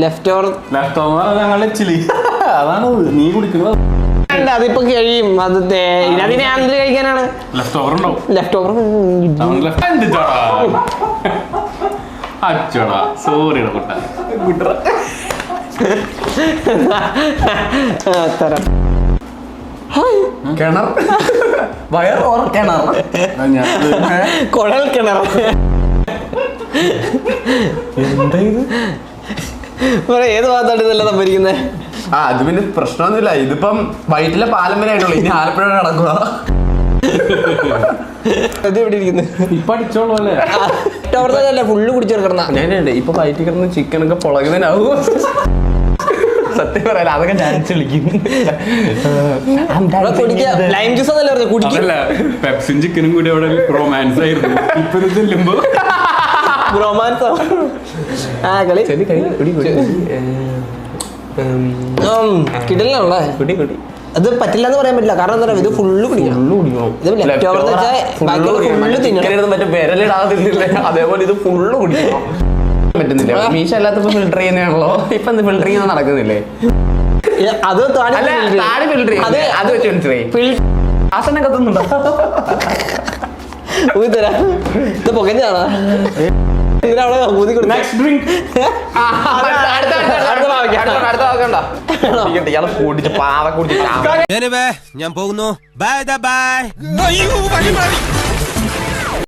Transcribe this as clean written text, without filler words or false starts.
Left over ഞങ്ങൾ Chile അതാണ് നീ കുടിക്കുന്നത്. അതിപ്പോ കഴിയും. അത് ഇതിനെ ആന്ധ്ര കഴിക്കാനാണ്. ലെഫ്റ്റ് ഓവർ ഉണ്ടാവും. ലെഫ്റ്റ് ഓവർ അച്ചോടാ സോറിയുടെ കുട്ട കിണർ വയർ ഓർ കിണർ കുഴൽ കിണർ. എന്താ ഇത്? ഏത് ഭാഗത്താണ് ഇതെല്ലാം സംഭരിക്കുന്നത്? അത് പിന്നെ പ്രശ്നമൊന്നുമില്ല. ഇതിപ്പം വൈറ്റിലെ പാലം വരെ ആയിട്ടുള്ളൂ. ഇനി ആലപ്പുഴ നടക്കുക. ഇത് എവിടെ ഇരിക്കുന്നു? ഇപ്പൊ അടിച്ചോളൂ അല്ലേ? ഫുള്ള് കുടിച്ചെടുക്കണം. ഞാനുണ്ട് ഇപ്പൊ വയറ്റിൽ കിടന്ന് ചിക്കനൊക്കെ പുളകുന്നതിനാവും. സത്യം പറയാല അതൊക്കെ ഡാൻസ് കളിക്കും. ലൈം ജ്യൂസ് എന്നല്ലേ പറഞ്ഞു കുടിക്കില്ല. പെപ്സും ചിക്കനും കൂടി അവിടെ റൊമാൻസ് ആയിരുന്നു. ഇപ്പൊ ഇത് ചെല്ലുമ്പോ റൊമാൻസ് കളി കിടലാണല്ലേ? കുടി കുടി അത് പറ്റില്ല എന്ന് പറയാൻ പറ്റില്ല. കാരണം എന്താ പറയുക, ഇത് ഫുള്ള് കുടിക്കണം. ഇത് ലെഫ്റ്റ് ഓവർ എന്ന് വെച്ചാൽ മറ്റേ വിരലിടാതില്ലേ, അതേപോലെ ഇത് ഫുള്ള് കുടിക്കണം. പറ്റുന്നില്ല. മീശ അല്ലാത്തപ്പോ ഫിൽട്ടർ ചെയ്യുന്നതാണല്ലോ. ഇപ്പൊ എന്ത് ഫിൽട്ടറിങ് ഒന്നും നടക്കുന്നില്ലേ? അത് താടി ഫിൽട്ടർ അത് വെച്ച് മനസ്സിലായി. ആസനം കത്തുന്നുണ്ടോ? ഇത് പുകഞ്ഞാണോ? അടുത്ത ഞാൻ പോകുന്നു. Bye bye.